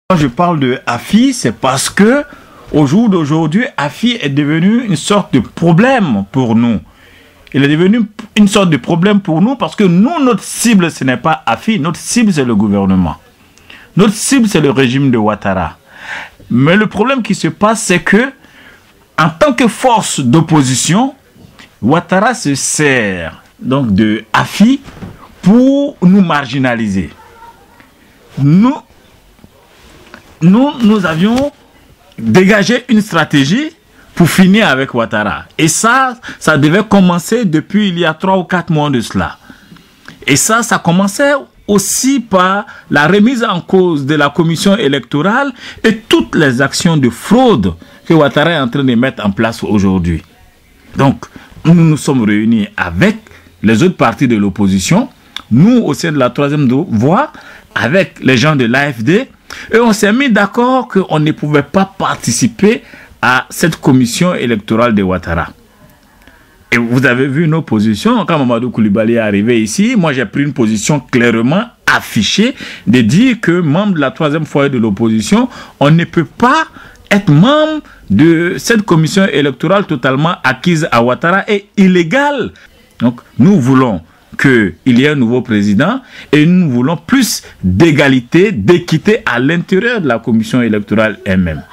Quand je parle de AFI, c'est parce que au jour d'aujourd'hui, AFI est devenu une sorte de problème pour nous. Il est devenu une sorte de problème pour nous parce que nous, notre cible, ce n'est pas AFI, notre cible, c'est le gouvernement. Notre cible, c'est le régime de Ouattara. Mais le problème qui se passe, c'est que, en tant que force d'opposition, Ouattara se sert donc de AFI pour nous marginaliser. Nous avions dégagé une stratégie pour finir avec Ouattara. Et ça devait commencer depuis il y a 3 ou 4 mois de cela. Et ça commençait aussi par la remise en cause de la commission électorale et toutes les actions de fraude que Ouattara est en train de mettre en place aujourd'hui. Donc, nous nous sommes réunis avec les autres partis de l'opposition, nous au sein de la troisième voie, avec les gens de l'AFD, et on s'est mis d'accord qu'on ne pouvait pas participer à cette commission électorale de Ouattara. Et vous avez vu nos positions. Quand Mamadou Koulibaly est arrivé ici, moi j'ai pris une position clairement affichée de dire que membre de la troisième foyer de l'opposition, on ne peut pas être membre de cette commission électorale totalement acquise à Ouattara et illégale. Donc nous voulons qu'il y ait un nouveau président et nous voulons plus d'égalité, d'équité à l'intérieur de la commission électorale elle-même.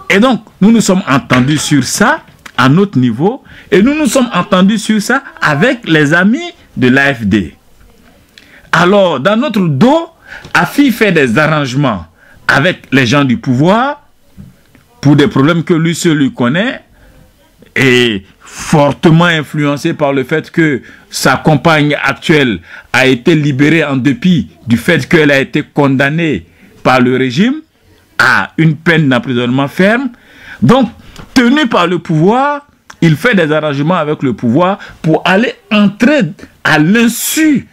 Et donc, nous nous sommes entendus sur ça à notre niveau et nous nous sommes entendus sur ça avec les amis de l'AFD. Alors, dans notre dos, AFI fait des arrangements avec les gens du pouvoir pour des problèmes que lui seul lui connaît et fortement influencé par le fait que sa compagne actuelle a été libérée en dépit du fait qu'elle a été condamnée par le régime à une peine d'emprisonnement ferme. Donc, tenu par le pouvoir, il fait des arrangements avec le pouvoir pour aller entrer à l'insu,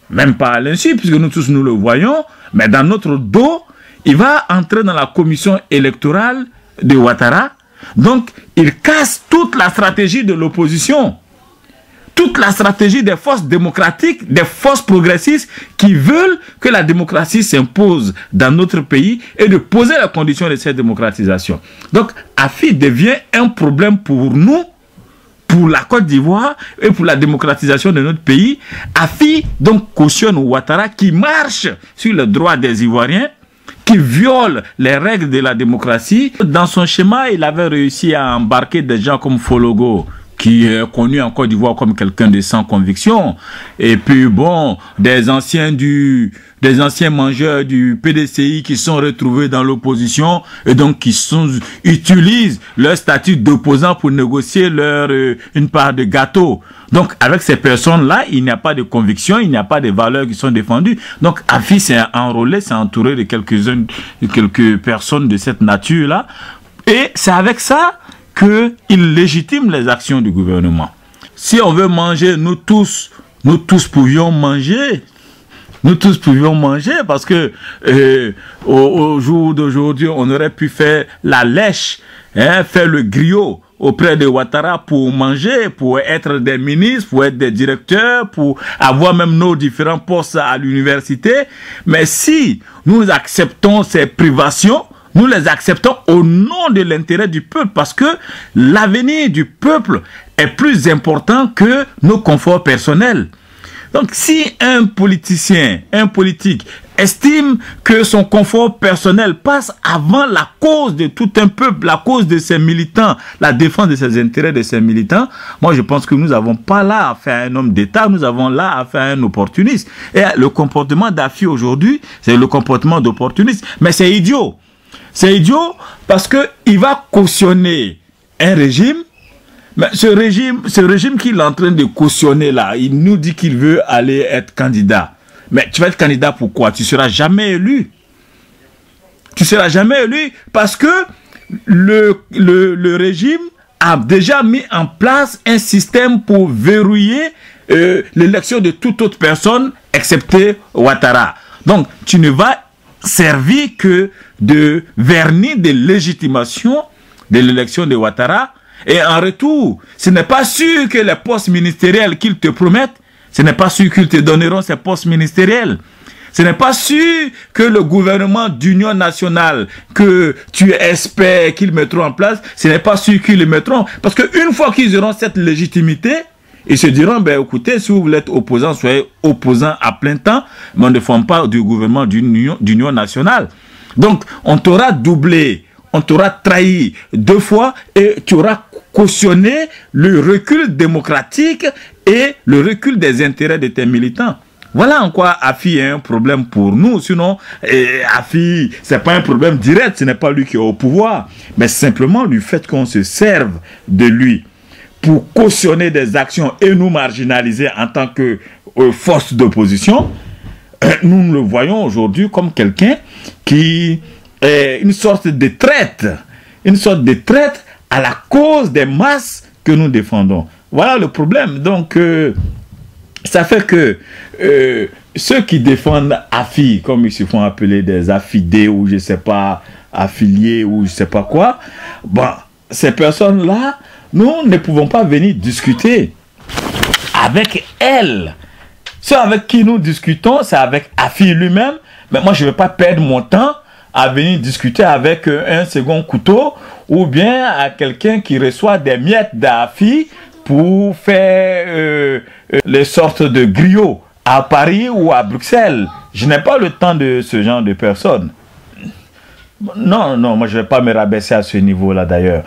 même pas à l'insu, puisque nous tous nous le voyons, mais dans notre dos, il va entrer dans la commission électorale de Ouattara. Donc, il casse toute la stratégie de l'opposition, toute la stratégie des forces démocratiques, des forces progressistes qui veulent que la démocratie s'impose dans notre pays et de poser les conditions de cette démocratisation. Donc, AFI devient un problème pour nous, pour la Côte d'Ivoire et pour la démocratisation de notre pays. AFI donc cautionne Ouattara qui marche sur les droits des Ivoiriens, qui viole les règles de la démocratie. Dans son schéma, il avait réussi à embarquer des gens comme Fologo, qui est connu en Côte d'Ivoire comme quelqu'un de sans conviction. Et puis bon, des anciens mangeurs du PDCI qui sont retrouvés dans l'opposition et donc qui utilisent leur statut d'opposant pour négocier une part de gâteau. Donc avec ces personnes-là, il n'y a pas de conviction, il n'y a pas de valeurs qui sont défendues. Donc AFI s'est enrôlé, s'est entouré de quelques personnes de cette nature-là. Et c'est avec ça qu'il légitime les actions du gouvernement. Si on veut manger, nous tous pouvions manger. Nous tous pouvions manger parce que au jour d'aujourd'hui, on aurait pu faire la lèche, faire le griot auprès de Ouattara pour manger, pour être des ministres, pour être des directeurs, pour avoir même nos différents postes à l'université. Mais si nous acceptons ces privations, nous les acceptons au nom de l'intérêt du peuple parce que l'avenir du peuple est plus important que nos conforts personnels. Donc si un politicien, un politique estime que son confort personnel passe avant la cause de tout un peuple, la cause de ses militants, la défense de ses intérêts de ses militants, moi je pense que nous n'avons pas là à faire un homme d'État, nous avons là à faire un opportuniste. Et le comportement d'AFI aujourd'hui, c'est le comportement d'opportuniste. Mais c'est idiot. C'est idiot parce qu'il va cautionner un régime. Mais ce régime qu'il est en train de cautionner là, il nous dit qu'il veut aller être candidat. Mais tu vas être candidat pourquoi? Tu ne seras jamais élu. Tu ne seras jamais élu parce que le régime a déjà mis en place un système pour verrouiller l'élection de toute autre personne excepté Ouattara. Donc tu ne vas servir que de vernis de légitimation de l'élection de Ouattara. Et en retour, ce n'est pas sûr que les postes ministériels qu'ils te promettent, ce n'est pas sûr qu'ils te donneront ces postes ministériels. Ce n'est pas sûr que le gouvernement d'union nationale que tu espères qu'ils mettront en place, ce n'est pas sûr qu'ils le mettront. Parce qu'une fois qu'ils auront cette légitimité, ils se diront, ben écoutez, si vous voulez être opposant, soyez opposant à plein temps, mais on ne forme pas du gouvernement d'union nationale. Donc, on t'aura doublé, on t'aura trahi 2 fois et tu auras cautionné le recul démocratique et le recul des intérêts de tes militants. Voilà en quoi Afi est un problème pour nous. Sinon, Afi, c'est pas un problème direct, ce n'est pas lui qui est au pouvoir, mais simplement le fait qu'on se serve de lui pour cautionner des actions et nous marginaliser en tant que force d'opposition. Nous le voyons aujourd'hui comme quelqu'un qui est une sorte de traite à la cause des masses que nous défendons. Voilà le problème. Donc, ça fait que ceux qui défendent Afi, comme ils se font appeler des affidés ou je sais pas, affiliés ou je sais pas quoi, bon, ces personnes-là, nous ne pouvons pas venir discuter avec elles. Ceux avec qui nous discutons, c'est avec Afi lui-même. Mais moi, je ne vais pas perdre mon temps à venir discuter avec un second couteau ou bien à quelqu'un qui reçoit des miettes d'Afi pour faire les sortes de griots à Paris ou à Bruxelles. Je n'ai pas le temps de ce genre de personnes. Non, moi je ne vais pas me rabaisser à ce niveau-là d'ailleurs.